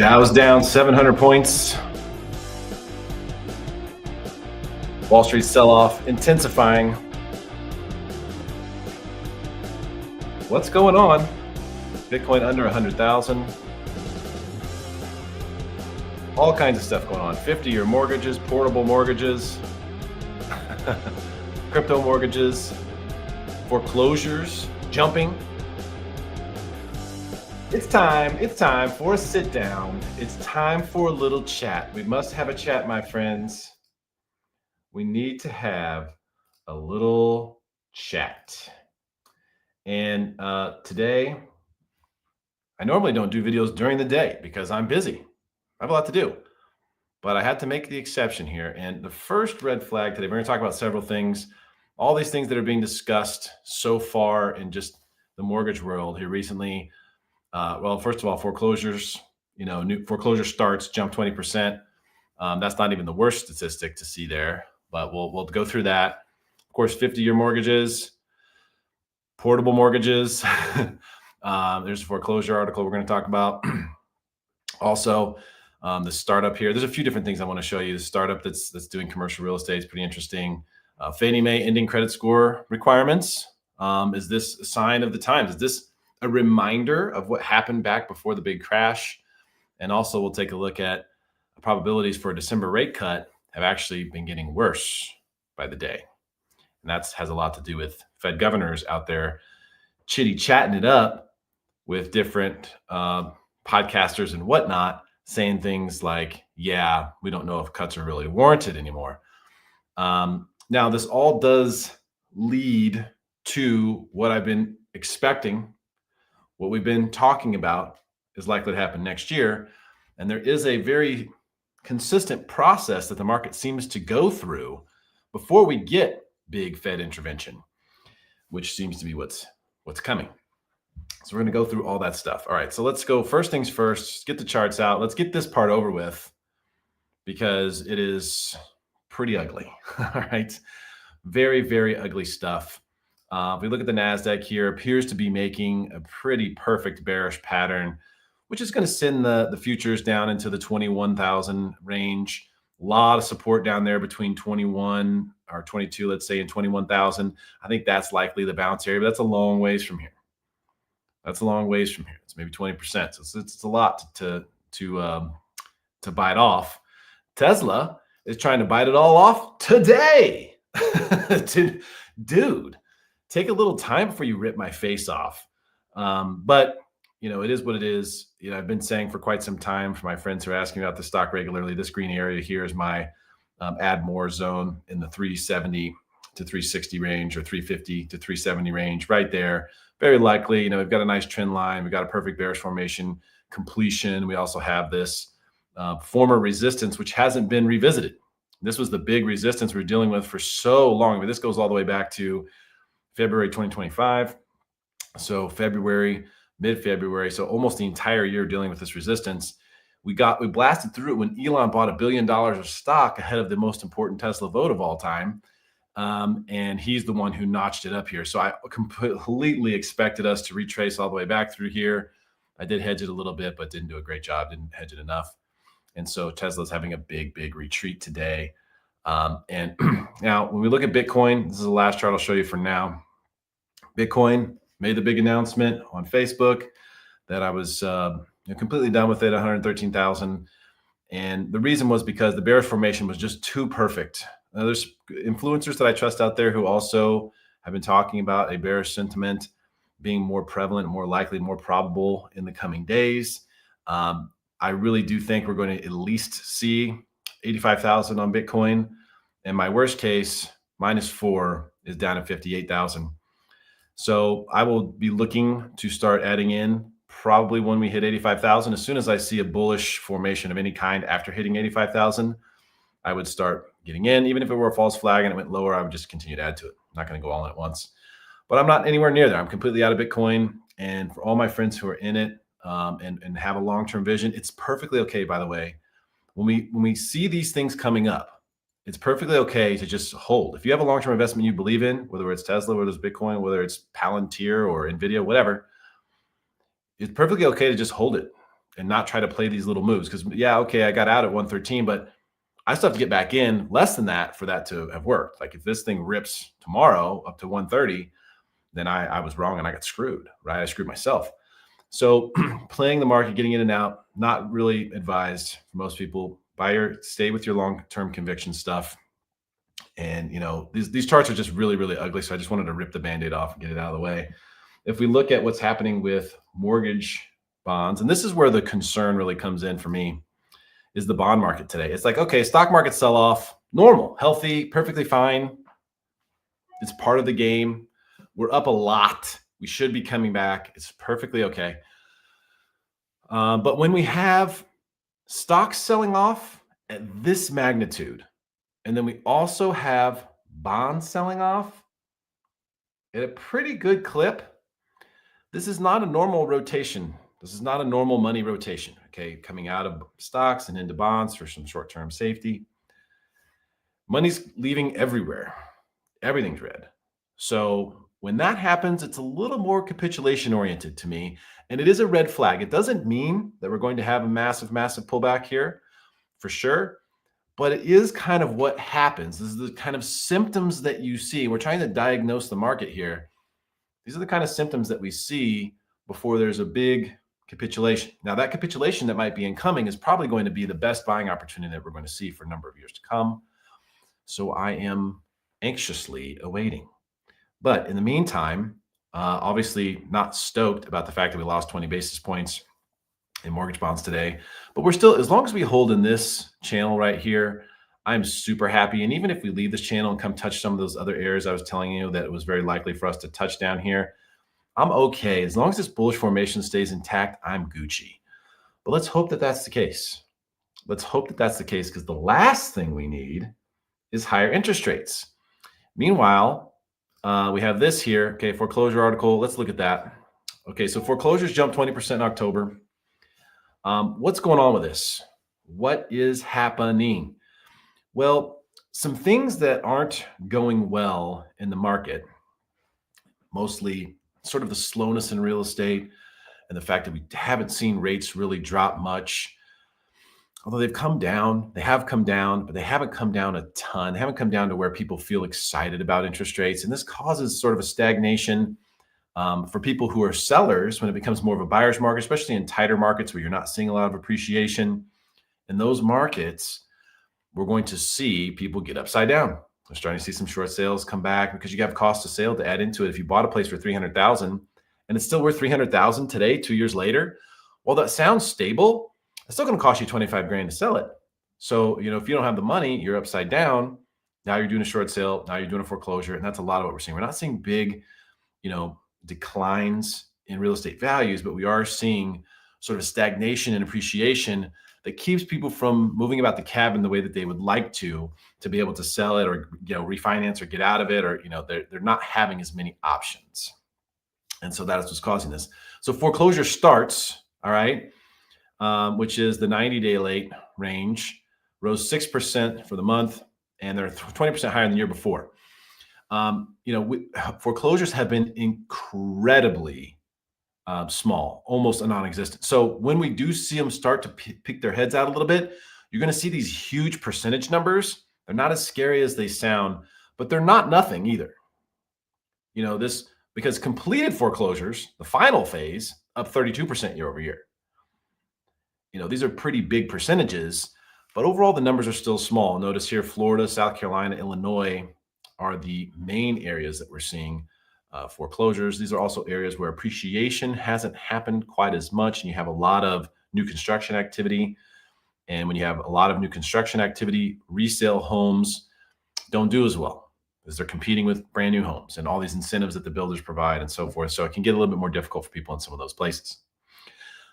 Dow's down 700 points. Wall Street sell-off intensifying. What's going on? Bitcoin under 100,000. All kinds of stuff going on. 50-year mortgages, portable mortgages, crypto mortgages, foreclosures jumping. It's time for a sit down. It's time for a little chat. We must have a chat, my friends. We need to have a little chat. And today, I normally don't do videos during the day because I'm busy. I have a lot to do. But I had to make the exception here. And the first red flag today, we're going to talk about several things, all these things that are being discussed so far in just the mortgage world here recently. Well, first of all, foreclosures, new foreclosure starts jumped 20%. That's not even the worst statistic to see there, but we'll go through that. Of course, 50-year mortgages, portable mortgages. There's a foreclosure article we're going to talk about. Also, the startup here. There's a few different things I want to show you. The startup that's doing commercial real estate is pretty interesting. Fannie Mae ending credit score requirements. Is this a sign of the times? Is this a reminder of what happened back before the big crash? And also we'll take a look at probabilities for a December rate cut have actually been getting worse by the day. And that has a lot to do with Fed governors out there chitty chatting it up with different podcasters and whatnot, saying things like, yeah, we don't know if cuts are really warranted anymore. Now, this all does lead to what I've been expecting. What we've been talking about is likely to happen next year. And there is a very consistent process that the market seems to go through before we get big Fed intervention, which seems to be what's coming. So we're going to go through all that stuff. All right, so let's go first things first, get the charts out. Let's get this part over with because it is pretty ugly. All right, very, very ugly stuff. If we look at the NASDAQ here, appears to be making a pretty perfect bearish pattern, which is going to send the futures down into the 21,000 range. A lot of support down there between 21 or 22, let's say, and 21,000. I think that's likely the bounce area, but that's a long ways from here. That's a long ways from here. It's maybe 20%. So it's a lot to bite off. Tesla is trying to bite it all off today. Dude, take a little time before you rip my face off. But it is what it is. I've been saying for quite some time, for my friends who are asking about the stock regularly, this green area here is my add more zone in the 370 to 360 range, or 350 to 370 range, right there. Very likely, we've got a nice trend line. We've got a perfect bearish formation completion. We also have this former resistance, which hasn't been revisited. This was the big resistance we're dealing with for so long. I mean, this goes all the way back to February 2025. So mid-February. So almost the entire year dealing with this resistance. We blasted through it when Elon bought $1 billion of stock ahead of the most important Tesla vote of all time. And he's the one who notched it up here. So I completely expected us to retrace all the way back through here. I did hedge it a little bit, but didn't do a great job, didn't hedge it enough. And so Tesla's having a big, big retreat today. And now when we look at Bitcoin, this is the last chart I'll show you for now. Bitcoin made the big announcement on Facebook that I was completely done with it, 113,000. And the reason was because the bearish formation was just too perfect. Now, there's influencers that I trust out there who also have been talking about a bearish sentiment being more prevalent, more likely, more probable in the coming days. I really do think we're going to at least see 85,000 on Bitcoin. And my worst case, -4, is down at 58,000. So I will be looking to start adding in probably when we hit 85,000. As soon as I see a bullish formation of any kind after hitting 85,000, I would start getting in. Even if it were a false flag and it went lower, I would just continue to add to it. I'm not going to go all in at once. But I'm not anywhere near there. I'm completely out of Bitcoin. And for all my friends who are in it and have a long-term vision, it's perfectly okay, by the way. When we see these things coming up, it's perfectly okay to just hold. If you have a long-term investment you believe in, whether it's Tesla, whether it's Bitcoin, whether it's Palantir or NVIDIA, whatever, it's perfectly okay to just hold it and not try to play these little moves. Because yeah, okay, I got out at 113, but I still have to get back in less than that for that to have worked. Like if this thing rips tomorrow up to 130, then I was wrong and I got screwed, right? I screwed myself. So playing the market, getting in and out, not really advised for most people. Stay with your long-term conviction stuff. And these charts are just really, really ugly. So I just wanted to rip the band-aid off and get it out of the way. If we look at what's happening with mortgage bonds, and this is where the concern really comes in for me, is the bond market today. It's like, okay, stock market sell off, normal, healthy, perfectly fine. It's part of the game. We're up a lot. We should be coming back. It's perfectly okay. But when we have stocks selling off at this magnitude, and then we also have bonds selling off at a pretty good clip, this is not a normal rotation. This is not a normal money rotation, okay? Coming out of stocks and into bonds for some short-term safety. Money's leaving everywhere. Everything's red. So when that happens, it's a little more capitulation oriented to me, and it is a red flag. It doesn't mean that we're going to have a massive, massive pullback here for sure, but it is kind of what happens. This is the kind of symptoms that you see. We're trying to diagnose the market here. These are the kind of symptoms that we see before there's a big capitulation. Now, that capitulation that might be incoming is probably going to be the best buying opportunity that we're going to see for a number of years to come. So I am anxiously awaiting. But in the meantime, obviously not stoked about the fact that we lost 20 basis points in mortgage bonds today. But we're still, as long as we hold in this channel right here, I'm super happy. And even if we leave this channel and come touch some of those other areas I was telling you that it was very likely for us to touch down here, I'm okay. As long as this bullish formation stays intact, I'm Gucci. But let's hope that that's the case. Let's hope that that's the case, because the last thing we need is higher interest rates. Meanwhile, we have this here. Okay, foreclosure article. Let's look at that. Okay, so foreclosures jumped 20% in October. What's going on with this? What is happening? Well, some things that aren't going well in the market, mostly sort of the slowness in real estate and the fact that we haven't seen rates really drop much. Although they've come down, they have come down, but they haven't come down a ton. They haven't come down to where people feel excited about interest rates. And this causes sort of a stagnation for people who are sellers when it becomes more of a buyer's market, especially in tighter markets where you're not seeing a lot of appreciation. In those markets, we're going to see people get upside down. We're starting to see some short sales come back because you have cost of sale to add into it. If you bought a place for $300,000 and it's still worth $300,000 today, 2 years later, well, that sounds stable. It's still going to cost you 25 grand to sell it. So, if you don't have the money, you're upside down. Now you're doing a short sale. Now you're doing a foreclosure. And that's a lot of what we're seeing. We're not seeing big, declines in real estate values, but we are seeing sort of stagnation and appreciation that keeps people from moving about the cabin the way that they would like to be able to sell it or, refinance or get out of it, or, they're not having as many options. And so that is what's causing this. So foreclosure starts, all right, which is the 90-day late range, rose 6% for the month, and they're 20% higher than the year before. Foreclosures have been incredibly small, almost non-existent. So when we do see them start to pick their heads out a little bit, you're going to see these huge percentage numbers. They're not as scary as they sound, but they're not nothing either. Because completed foreclosures, the final phase, up 32% year over year. These are pretty big percentages, but overall the numbers are still small. Notice here, Florida, South Carolina, Illinois are the main areas that we're seeing foreclosures. These are also areas where appreciation hasn't happened quite as much, and you have a lot of new construction activity. And when you have a lot of new construction activity, resale homes don't do as well because they're competing with brand new homes and all these incentives that the builders provide and so forth. So it can get a little bit more difficult for people in some of those places.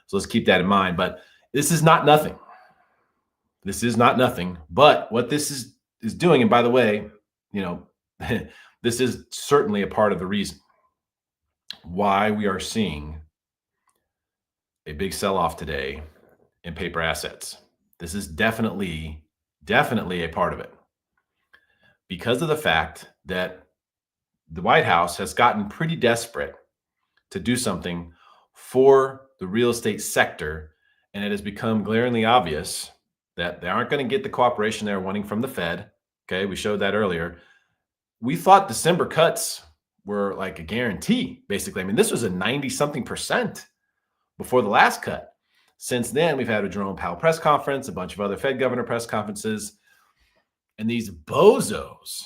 So let's keep that in mind. But this is not nothing. This is not nothing. But what this is doing, and by the way, this is certainly a part of the reason why we are seeing a big sell-off today in paper assets. This is definitely a part of it, because of the fact that the White House has gotten pretty desperate to do something for the real estate sector and it has become glaringly obvious that they aren't going to get the cooperation they're wanting from the Fed. Okay, we showed that earlier. We thought December cuts were like a guarantee, basically. I mean, this was a 90 something percent before the last cut. Since then, we've had a Jerome Powell press conference, a bunch of other Fed governor press conferences, and these bozos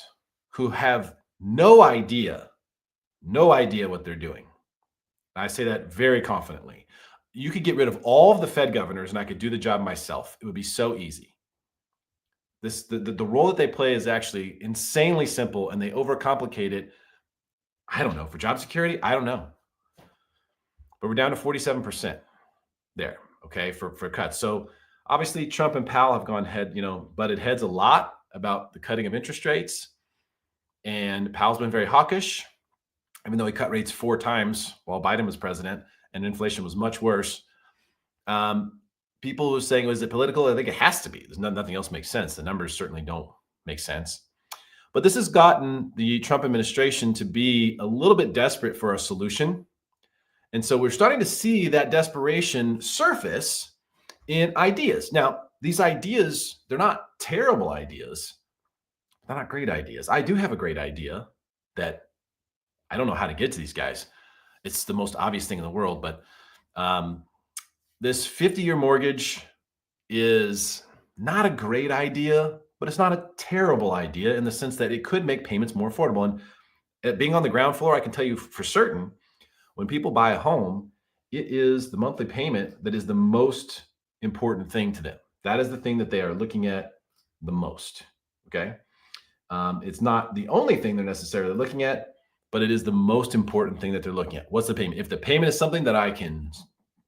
who have no idea what they're doing. I say that very confidently. You could get rid of all of the Fed governors and I could do the job myself. It would be so easy. The role that they play is actually insanely simple and they overcomplicate it. I don't know. For job security, I don't know. But we're down to 47% there, okay, for cuts. So obviously Trump and Powell have butted heads a lot about the cutting of interest rates. And Powell's been very hawkish, even though he cut rates 4 times while Biden was president and inflation was much worse. People were saying, was it political? I think it has to be. Nothing else makes sense. The numbers certainly don't make sense. But this has gotten the Trump administration to be a little bit desperate for a solution. And so we're starting to see that desperation surface in ideas. Now, these ideas, they're not terrible ideas. They're not great ideas. I do have a great idea that I don't know how to get to these guys. It's the most obvious thing in the world, but this 50-year mortgage is not a great idea, but it's not a terrible idea in the sense that it could make payments more affordable. And being on the ground floor, I can tell you for certain, when people buy a home, it is the monthly payment that is the most important thing to them. That is the thing that they are looking at the most. Okay. It's not the only thing they're necessarily looking at, but it is the most important thing that they're looking at. What's the payment? If the payment is something that I can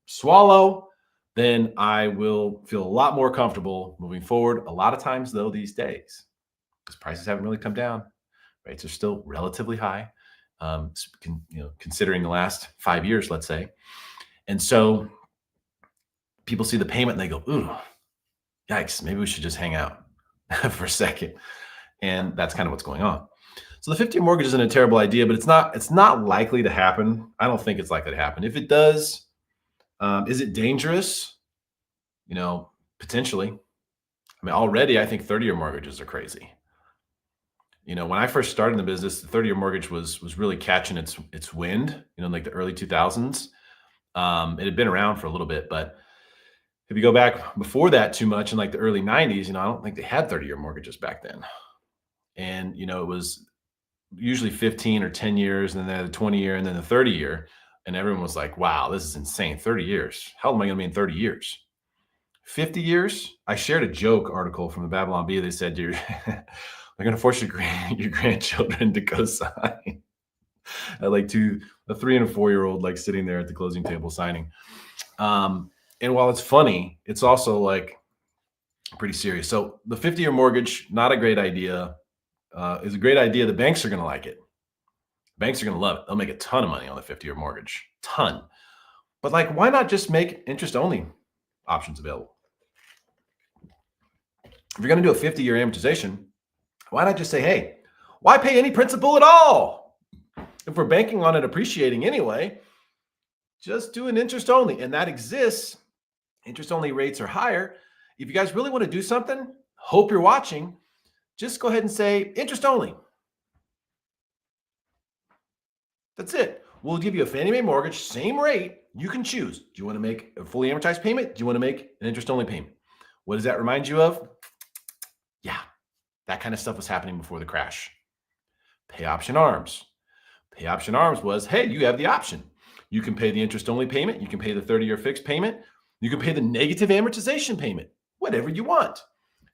swallow, then I will feel a lot more comfortable moving forward. A lot of times, though, these days, because prices haven't really come down, rates are still relatively high, considering the last 5 years, let's say. And so people see the payment and they go, ooh, yikes, maybe we should just hang out for a second. And that's kind of what's going on. So the 50-year mortgage isn't a terrible idea, but it's not likely to happen. I don't think it's likely to happen. If it does, is it dangerous? Potentially. I mean, already I think 30-year mortgages are crazy. When I first started in the business, the 30-year mortgage was really catching its wind, in like the early 2000s. It had been around for a little bit, but if you go back before that too much in like the early 90s, I don't think they had 30-year mortgages back then. And, it was usually 15 or 10 years, and then they had the 20-year and then the 30-year. And everyone was like, wow, this is insane. 30 years. How old am I going to be in 30 years? 50 years? I shared a joke article from the Babylon Bee. They said, they're going to force your grandchildren to co-sign. Like a 3 and a 4-year-old, like sitting there at the closing table signing. And while it's funny, it's also like pretty serious. So the 50-year mortgage, not a great idea. Is a great idea. The banks are going to like it. Banks are going to love it. They'll make a ton of money on the 50-year mortgage. Ton. But why not just make interest-only options available? If you're going to do a 50-year amortization, why not just say, hey, why pay any principal at all? If we're banking on it appreciating anyway, just do an interest-only. And that exists. Interest-only rates are higher. If you guys really want to do something, hope you're watching, just go ahead and say interest-only. That's it. We'll give you a Fannie Mae mortgage, same rate. You can choose. Do you want to make a fully amortized payment? Do you want to make an interest-only payment? What does that remind you of? Yeah, that kind of stuff was happening before the crash. Pay option arms. Pay option arms was, hey, you have the option. You can pay the interest-only payment. You can pay the 30-year fixed payment. You can pay the negative amortization payment, whatever you want.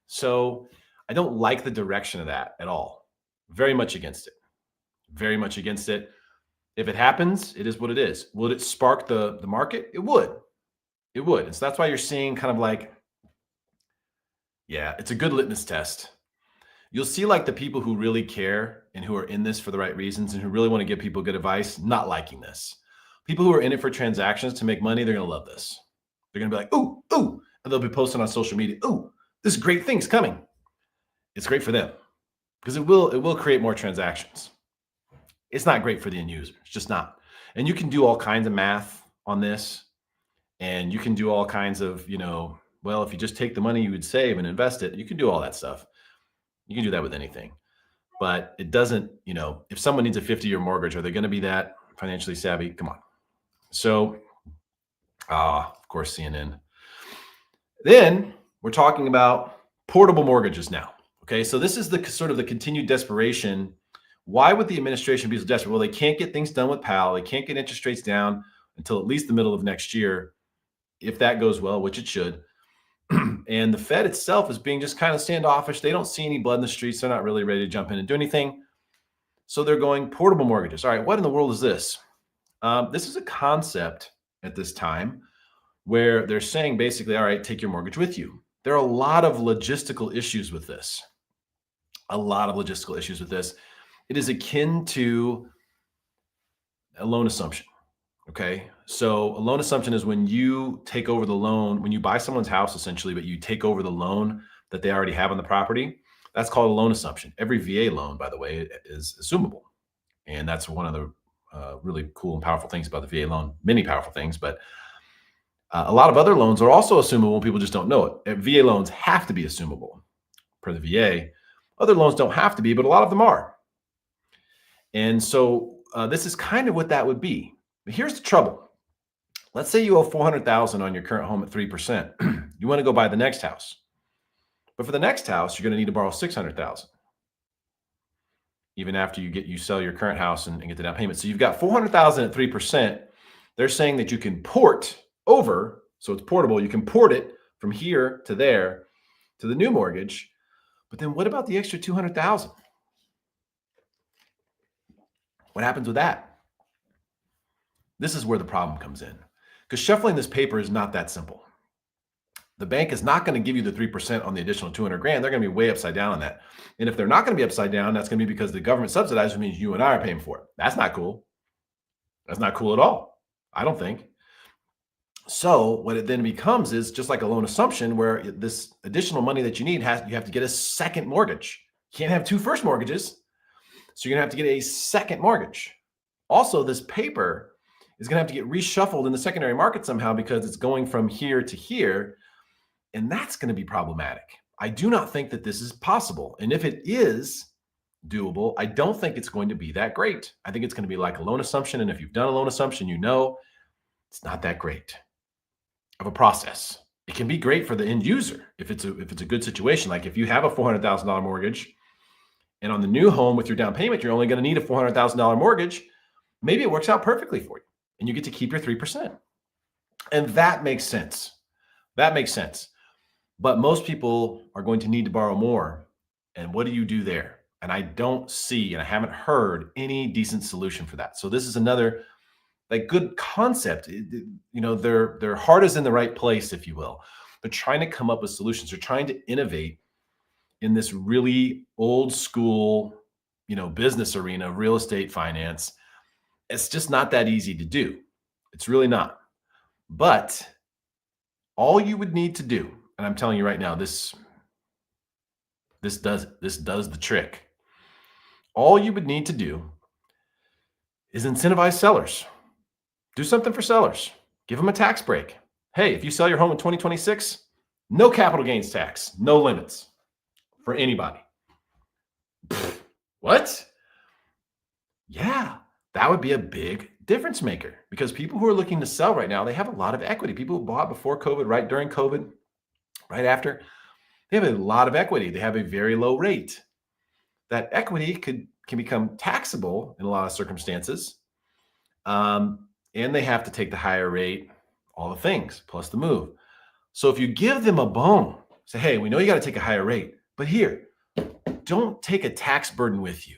So I don't like the direction of that at all. Very much against it. Very much against it. If it happens, it is what it is. Will it spark the market? It would. It would. And so that's why you're seeing kind of like, yeah, it's a good litmus test. You'll see like the people who really care and who are in this for the right reasons and who really want to give people good advice, not liking this. People who are in it for transactions to make money, they're going to love this. They're going to be like, ooh, ooh. And they'll be posting on social media, ooh, this great thing's coming. It's great for them because it will create more transactions. It's not great for the end user. It's just not. And you can do all kinds of math on this. And you can do all kinds of, well, if you just take the money you would save and invest it, you can do all that stuff. You can do that with anything. But it doesn't, if someone needs a 50-year mortgage, are they going to be that financially savvy? Come on. So, of course, CNN. Then we're talking about portable mortgages now. Okay, so this is the sort of the continued desperation. Why would the administration be so desperate? Well, they can't get things done with Powell. They can't get interest rates down until at least the middle of next year, if that goes well, which it should. And the Fed itself is being just kind of standoffish. They don't see any blood in the streets. They're not really ready to jump in and do anything. So they're going portable mortgages. All right, what in the world is this? This is a concept at this time where they're saying basically, all right, take your mortgage with you. There are a lot of logistical issues with this. A lot of logistical issues with this. It is akin to a loan assumption. Okay. So a loan assumption is when you take over the loan, when you buy someone's house essentially, but you take over the loan that they already have on the property. That's called a loan assumption. Every VA loan, by the way, is assumable. And that's one of the really cool and powerful things about the VA loan. Many powerful things, but a lot of other loans are also assumable. People just don't know it. VA loans have to be assumable per the VA. Other loans don't have to be, but a lot of them are. And so this is kind of what that would be. But here's the trouble. Let's say you owe $400,000 on your current home at 3%. You want to go buy the next house. But for the next house, you're going to need to borrow $600,000. Even after you sell your current house and get the down payment. So you've got $400,000 at 3%. They're saying that you can port over, so it's portable. You can port it from here to there to the new mortgage. But then what about the extra $200,000? What happens with that? This is where the problem comes in, because shuffling this paper is not that simple. The bank is not going to give you the 3% on the additional 200 grand. They're going to be way upside down on that. And if they're not going to be upside down, that's going to be because the government subsidizes, which means you and I are paying for it. That's not cool. That's not cool at all, I don't think. So what it then becomes is just like a loan assumption, where this additional money that you need you have to get a second mortgage. You can't have two first mortgages. So you're going to have to get a second mortgage. Also, this paper is going to have to get reshuffled in the secondary market somehow because it's going from here to here. And that's going to be problematic. I do not think that this is possible. And if it is doable, I don't think it's going to be that great. I think it's going to be like a loan assumption. And if you've done a loan assumption, it's not that great of a process. It can be great for the end user if it's a good situation. Like if you have a $400,000 mortgage and on the new home with your down payment, you're only going to need a $400,000 mortgage. Maybe it works out perfectly for you and you get to keep your 3%. And that makes sense. That makes sense. But most people are going to need to borrow more. And what do you do there? And I don't see, and I haven't heard any decent solution for that. So this is another good concept. Their heart is in the right place, if you will. They're trying to come up with solutions. They're trying to innovate in this really old school, business arena of real estate finance. It's just not that easy to do. It's really not. But all you would need to do, and I'm telling you right now, this does the trick. All you would need to do is incentivize sellers. Do something for sellers. Give them a tax break. Hey, if you sell your home in 2026, no capital gains tax, no limits for anybody. What? Yeah, that would be a big difference maker, because people who are looking to sell right now, they have a lot of equity. People who bought before COVID, right during COVID, right after, they have a lot of equity. They have a very low rate. That equity can become taxable in a lot of circumstances. And they have to take the higher rate, all the things, plus the move. So if you give them a bone, say, hey, we know you got to take a higher rate, but here, don't take a tax burden with you.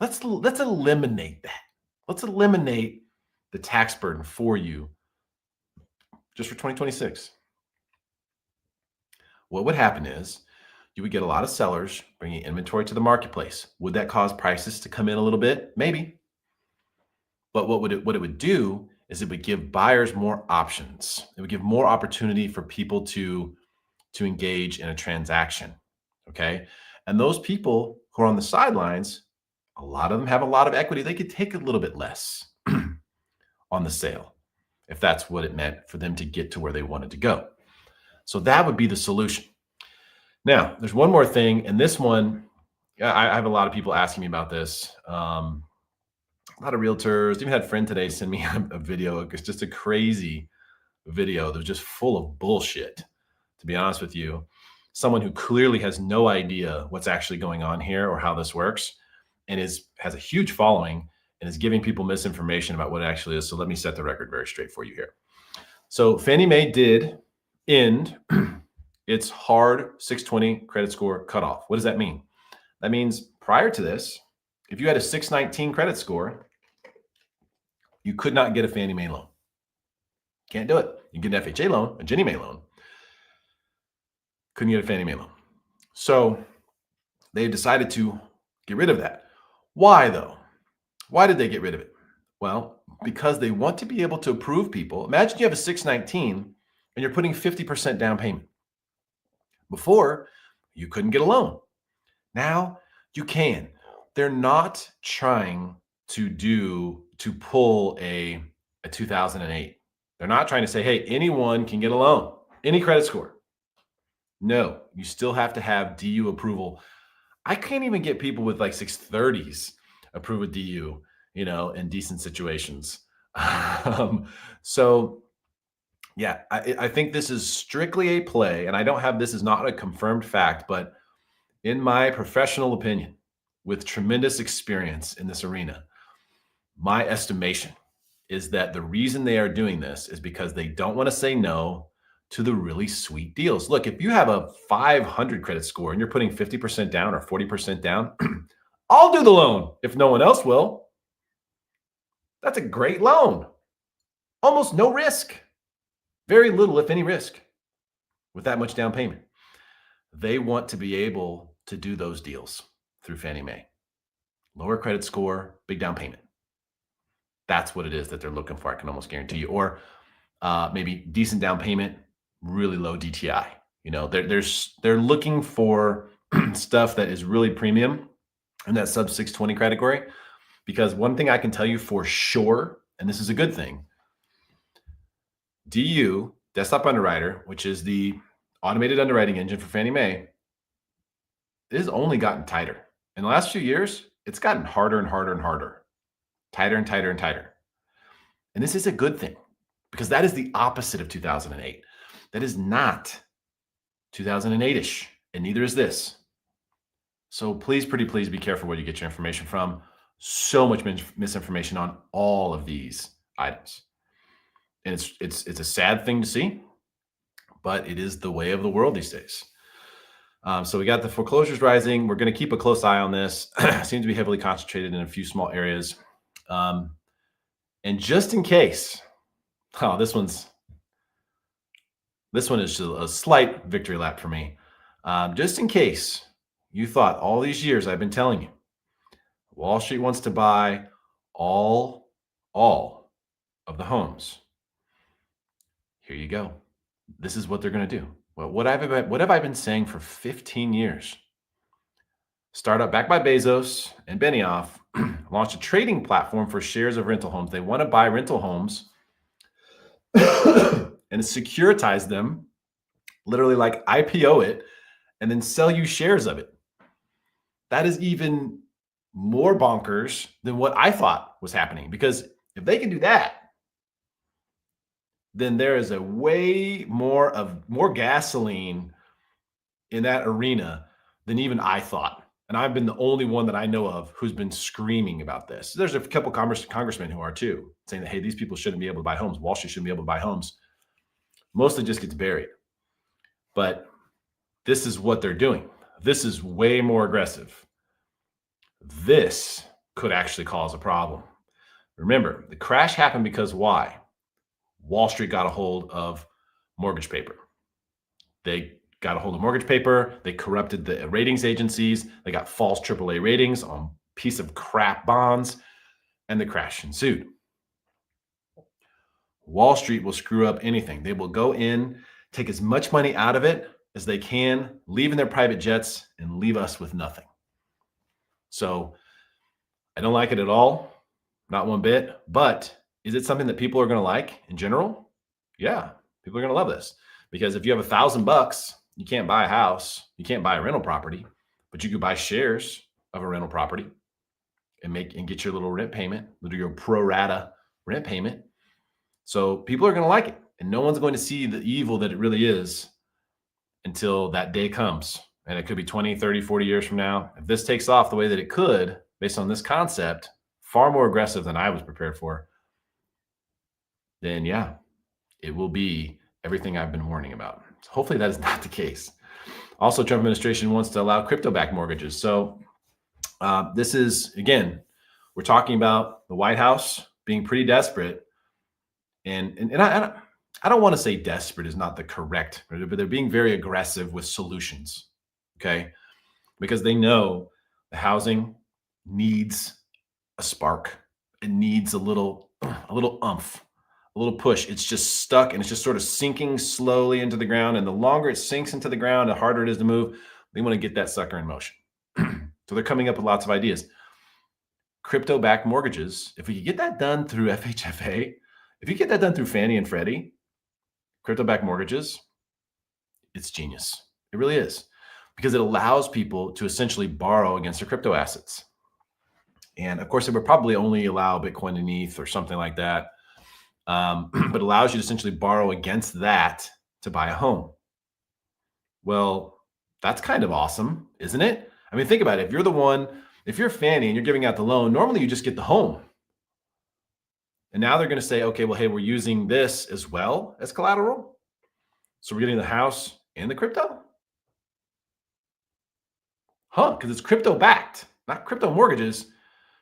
Let's eliminate that. Let's eliminate the tax burden for you just for 2026. What would happen is you would get a lot of sellers bringing inventory to the marketplace. Would that cause prices to come in a little bit? Maybe. But what it would do is it would give buyers more options. It would give more opportunity for people to engage in a transaction. Okay. And those people who are on the sidelines, a lot of them have a lot of equity. They could take a little bit less on the sale. if that's what it meant for them to get to where they wanted to go. So that would be the solution. Now, there's one more thing, and this one, I have a lot of people asking me about this. A lot of realtors, even had a friend today send me a video. It's just a crazy video that was just full of bullshit, to be honest with you. Someone who clearly has no idea what's actually going on here or how this works, and has a huge following and is giving people misinformation about what it actually is. So let me set the record very straight for you here. So Fannie Mae did end its hard 620 credit score cutoff. What does that mean? That means prior to this, if you had a 619 credit score, you could not get a Fannie Mae loan. Can't do it. You can get an FHA loan, a Ginnie Mae loan. Couldn't get a Fannie Mae loan. So they decided to get rid of that. Why though? Why did they get rid of it? Well, because they want to be able to approve people. Imagine you have a 619 and you're putting 50% down payment. Before, you couldn't get a loan. Now you can. They're not trying to pull a 2008. They're not trying to say, hey, anyone can get a loan, any credit score. No, you still have to have DU approval. I can't even get people with like 630s approve with DU, in decent situations. So yeah, I think this is strictly a play, and I don't have this is not a confirmed fact, but in my professional opinion, with tremendous experience in this arena, my estimation is that the reason they are doing this is because they don't want to say no to the really sweet deals. Look, if you have a 500 credit score and you're putting 50% down or 40% down, I'll do the loan if no one else will. That's a great loan. Almost no risk. Very little, if any, risk with that much down payment. They want to be able to do those deals through Fannie Mae. Lower credit score, big down payment. That's what it is that they're looking for. I can almost guarantee you. Or maybe decent down payment, really low DTI. They're looking for stuff that is really premium in that sub 620 category. Because one thing I can tell you for sure, and this is a good thing, DU, Desktop Underwriter, which is the automated underwriting engine for Fannie Mae, it has only gotten tighter. In the last few years, it's gotten harder and harder and harder, tighter and tighter and tighter. And this is a good thing because that is the opposite of 2008. That is not 2008-ish, and neither is this. So please, pretty please be careful where you get your information from. So much misinformation on all of these items. And it's a sad thing to see, but it is the way of the world these days. So we got the foreclosures rising. We're going to keep a close eye on this. Seems to be heavily concentrated in a few small areas. And just in case, this one is a slight victory lap for me. Just in case you thought all these years I've been telling you, Wall Street wants to buy all of the homes. Here you go. This is what they're going to do. Well, what have I been saying for 15 years? Startup backed by Bezos and Benioff launched a trading platform for shares of rental homes. They want to buy rental homes and securitize them, literally like IPO it, and then sell you shares of it. That is even more bonkers than what I thought was happening, because if they can do that, then there is a way more gasoline in that arena than even I thought. And I've been the only one that I know of who's been screaming about this. There's a couple congressmen who are too, saying that, hey, these people shouldn't be able to buy homes. Wall Street shouldn't be able to buy homes. Mostly just gets buried. But this is what they're doing. This is way more aggressive. This could actually cause a problem. Remember, the crash happened because why? Wall Street got a hold of mortgage paper. They got a hold of mortgage paper. They corrupted the ratings agencies. They got false AAA ratings on piece of crap bonds, and the crash ensued. Wall Street will screw up anything. They will go in, take as much money out of it as they can, leave in their private jets, and leave us with nothing. So I don't like it at all, not one bit, but Is it something that people are going to like in general? Yeah, people are going to love this because if you have $1,000, you can't buy a house, you can't buy a rental property, but you could buy shares of a rental property and get your little rent payment, your pro rata rent payment. So people are going to like it, and no one's going to see the evil that it really is until that day comes. And it could be 20, 30, 40 years from now. If this takes off the way that it could, based on this concept, far more aggressive than I was prepared for, then yeah, it will be everything I've been warning about. So hopefully that is not the case. Also, Trump administration wants to allow crypto-backed mortgages. So this is, again, we're talking about the White House being pretty desperate. And I don't want to say desperate is not the correct, but they're being very aggressive with solutions. Okay. Because they know the housing needs a spark. It needs a little umph, a little push. It's just stuck and it's just sort of sinking slowly into the ground. And the longer it sinks into the ground, the harder it is to move. They want to get that sucker in motion. So they're coming up with lots of ideas. Crypto-backed mortgages, if we could get that done through FHFA, if you get that done through Fannie and Freddie, crypto-backed mortgages, it's genius. It really is, because it allows people to essentially borrow against their crypto assets. And of course, it would probably only allow Bitcoin and ETH or something like that, but allows you to essentially borrow against that to buy a home. Well, that's kind of awesome, isn't it? I mean, think about it. If you're Fannie and you're giving out the loan, normally you just get the home. And now they're going to say, okay, well, hey, we're using this as well as collateral. So we're getting the house and the crypto? Huh, because it's crypto backed, not crypto mortgages,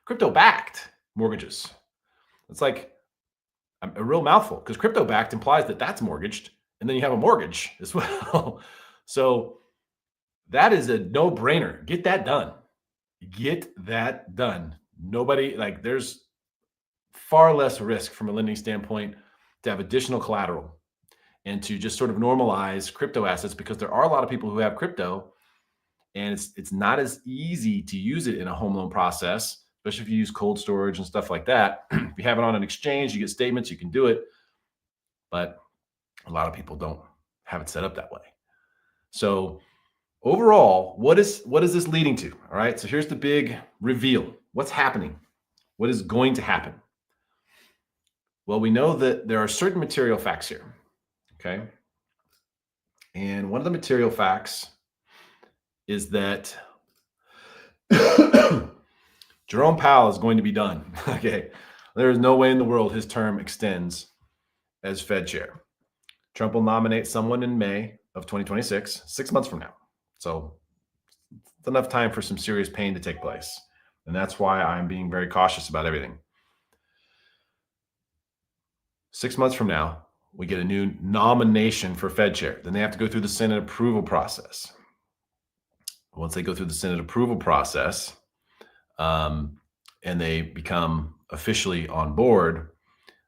crypto backed mortgages. It's like a real mouthful because crypto backed implies that that's mortgaged and then you have a mortgage as well. So that is a no brainer. Get that done. Get that done. Nobody, like, there's far less risk from a lending standpoint to have additional collateral and to just sort of normalize crypto assets, because there are a lot of people who have crypto and it's not as easy to use it in a home loan process, especially if you use cold storage and stuff like that. If you have it on an exchange, you get statements, you can do it, but a lot of people don't have it set up that way. So overall, what is this leading to? All right, so here's the big reveal. What's happening? What is going to happen? Well, we know that there are certain material facts here, okay? And one of the material facts is that Jerome Powell is going to be done, okay? There is no way in the world his term extends as Fed chair. Trump will nominate someone in May of 2026, 6 months from now. So it's enough time for some serious pain to take place. And that's why I'm being very cautious about everything. 6 months from now, we get a new nomination for Fed chair. Then they have to go through the Senate approval process. Once they go through the Senate approval process, and they become officially on board,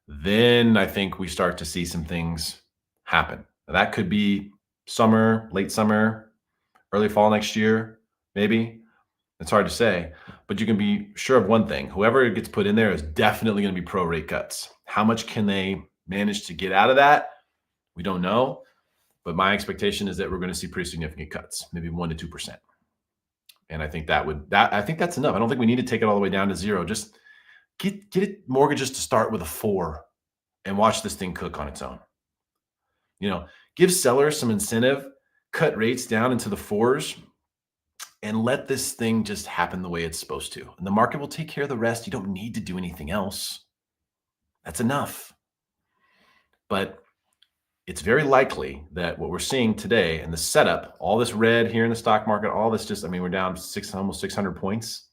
then I think we start to see some things happen. Now, that could be summer, late summer, early fall next year, maybe. It's hard to say, but you can be sure of one thing. Whoever gets put in there is definitely going to be pro rate cuts. How much can they manage to get out of that? We don't know, but my expectation is that we're going to see pretty significant cuts, maybe 1% to 2%. And I think I think that's enough. I don't think we need to take it all the way down to zero. Just get it mortgages to start with a 4 and watch this thing cook on its own. Give sellers some incentive, cut rates down into the 4s, and let this thing just happen the way it's supposed to. And the market will take care of the rest. You don't need to do anything else. That's enough. But it's very likely that what we're seeing today and the setup, all this red here in the stock market, all this we're down almost 600 points.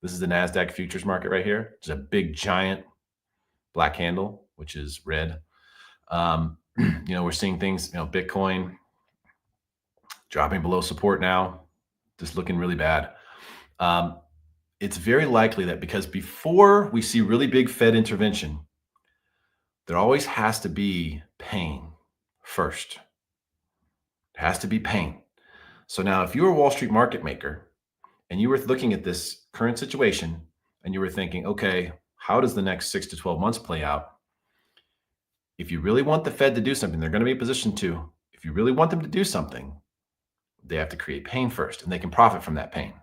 This is the NASDAQ futures market right here. It's a big, giant black handle, which is red. We're seeing things, Bitcoin dropping below support now, just looking really bad. It's very likely that because before we see really big Fed intervention, there always has to be pain first. It has to be pain. So now if you were a Wall Street market maker and you were looking at this current situation and you were thinking, okay, how does the next 6 to 12 months play out? If you really want the Fed to do something, they're going to be in position to. If you really want them to do something, they have to create pain first, and they can profit from that pain.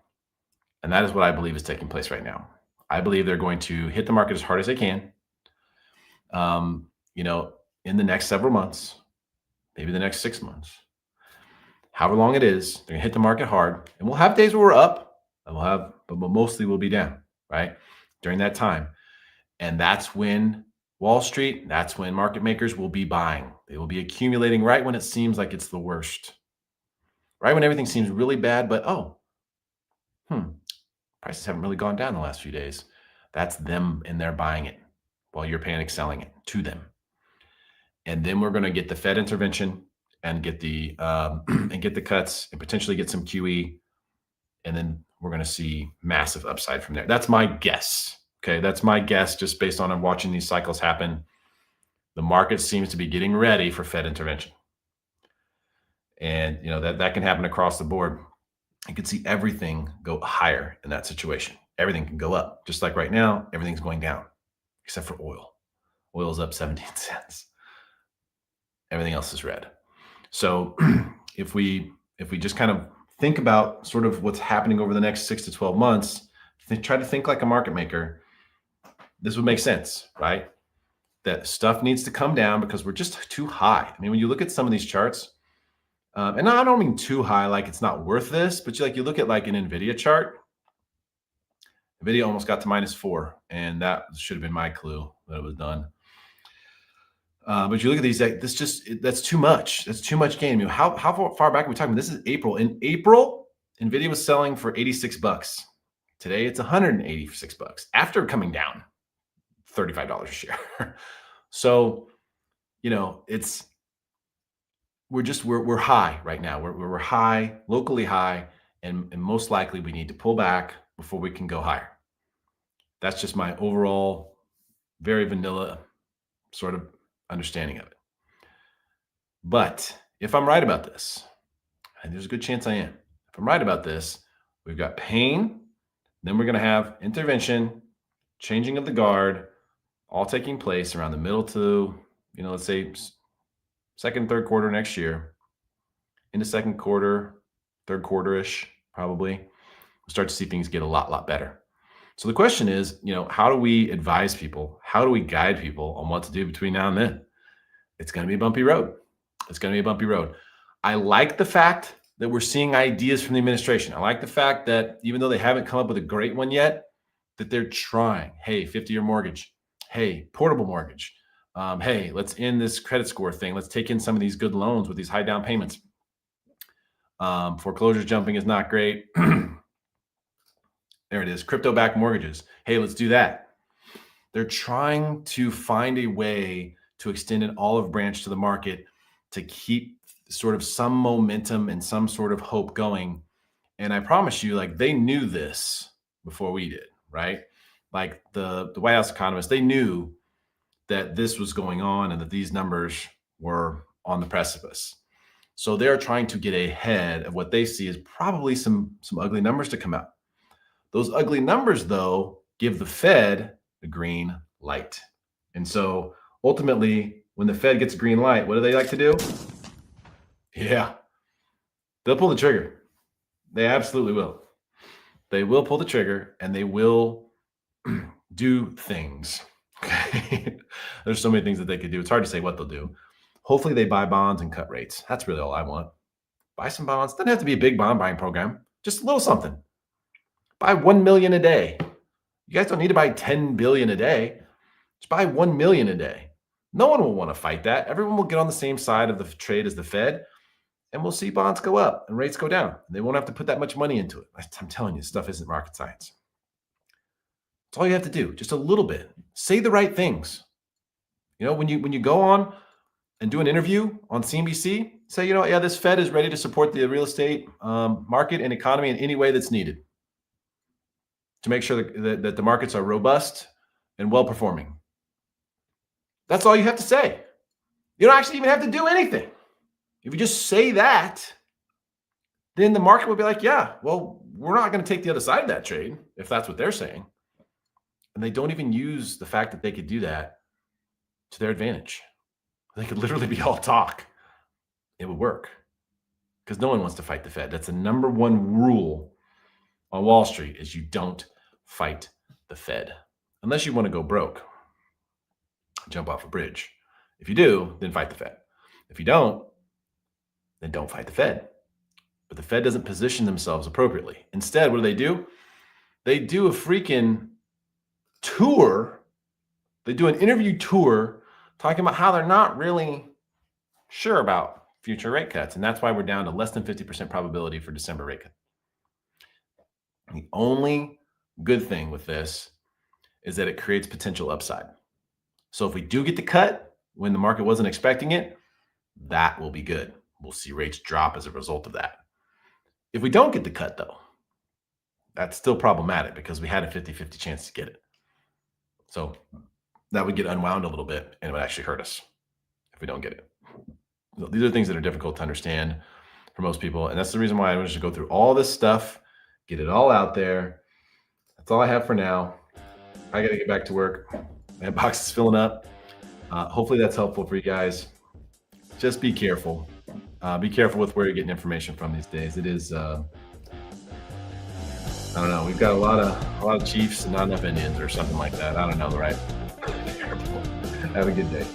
And that is what I believe is taking place right now. I believe they're going to hit the market as hard as they can. You know, in the next several months, maybe the next 6 months, however long it is, they're gonna hit the market hard, and we'll have days where we're up, and but mostly we'll be down, right? During that time. And that's when Wall Street, that's when market makers will be buying. They will be accumulating right when it seems like it's the worst, right when everything seems really bad, but prices haven't really gone down the last few days. That's them and they're buying it while you're panic selling it to them. And then we're going to get the Fed intervention and get the cuts and potentially get some QE, and then we're going to see massive upside from there. That's my guess. Okay, that's my guess just based on watching these cycles happen. The market seems to be getting ready for Fed intervention, and that can happen across the board. You can see everything go higher in that situation. Everything can go up, just like right now, everything's going down, except for oil. Oil's up 17 cents. Everything else is red. So if we just kind of think about sort of what's happening over the next 6 to 12 months, try to think like a market maker, this would make sense, right? That stuff needs to come down because we're just too high. I mean, when you look at some of these charts, and I don't mean too high, like it's not worth this, but you look at like an NVIDIA chart. NVIDIA almost got to -4, and that should have been my clue that it was done. But you look at these, that's too much. That's too much gain. I mean, how far back are we talking? This is April. In April, NVIDIA was selling for $86. Today, it's $186 after coming down $35 a share. So, we're high right now. We're high, locally high, and most likely we need to pull back before we can go higher. That's just my overall, very vanilla sort of understanding of it. But if I'm right about this, and there's a good chance I am, if I'm right about this, we've got pain, then we're going to have intervention, changing of the guard, all taking place around the middle to, let's say second, third quarter next year, into second quarter, third quarter-ish, probably, we'll start to see things get a lot better. So the question is, how do we advise people? How do we guide people on what to do between now and then? It's going to be a bumpy road. It's going to be a bumpy road. I like the fact that we're seeing ideas from the administration. I like the fact that even though they haven't come up with a great one yet, that they're trying. Hey, 50-year mortgage. Hey, portable mortgage. Hey, let's end this credit score thing. Let's take in some of these good loans with these high down payments. Foreclosures jumping is not great. There it is. Crypto-backed mortgages. Hey, let's do that. They're trying to find a way to extend an olive branch to the market to keep sort of some momentum and some sort of hope going. And I promise you, like, they knew this before we did, right? Like the White House economists, they knew that this was going on and that these numbers were on the precipice. So they're trying to get ahead of what they see as probably some ugly numbers to come out. Those ugly numbers, though, give the Fed the green light. And so ultimately, when the Fed gets a green light, what do they like to do? Yeah, they'll pull the trigger. They absolutely will. They will pull the trigger and they will do things. Okay. There's so many things that they could do. It's hard to say what they'll do. Hopefully they buy bonds and cut rates. That's really all I want. Buy some bonds. Doesn't have to be a big bond buying program. Just a little something. Buy 1 million a day. You guys don't need to buy 10 billion a day. Just buy 1 million a day. No one will want to fight that. Everyone will get on the same side of the trade as the Fed, and we'll see bonds go up and rates go down. They won't have to put that much money into it. I'm telling you, this stuff isn't rocket science. That's all you have to do, just a little bit. Say the right things. When you go on and do an interview on CNBC, say, this Fed is ready to support the real estate market and economy in any way that's needed to make sure that the markets are robust and well-performing. That's all you have to say. You don't actually even have to do anything. If you just say that, then the market will be like, yeah, well, we're not going to take the other side of that trade if that's what they're saying. And they don't even use the fact that they could do that to their advantage. They could literally be all talk. It would work because no one wants to fight the Fed. That's the number one rule on Wall Street is you don't fight the Fed unless you want to go broke, jump off a bridge. If you do, then fight the Fed. If you don't, then don't fight the Fed. But the Fed doesn't position themselves appropriately. Instead, what do? They do a freaking tour. They do an interview tour talking about how they're not really sure about future rate cuts. And that's why we're down to less than 50% probability for December rate cut. The only good thing with this is that it creates potential upside. So if we do get the cut when the market wasn't expecting it, that will be good. We'll see rates drop as a result of that. If we don't get the cut, though, that's still problematic because we had a 50-50 chance to get it. So that would get unwound a little bit and it would actually hurt us if we don't get it. So these are things that are difficult to understand for most people. And that's the reason why I wanted to go through all this stuff, get it all out there. That's all I have for now. I got to get back to work. My box is filling up. Hopefully that's helpful for you guys. Just be careful. Be careful with where you're getting information from these days. It is, I don't know. We've got a lot of chiefs and not enough Indians or something like that. I don't know, right? Have a good day.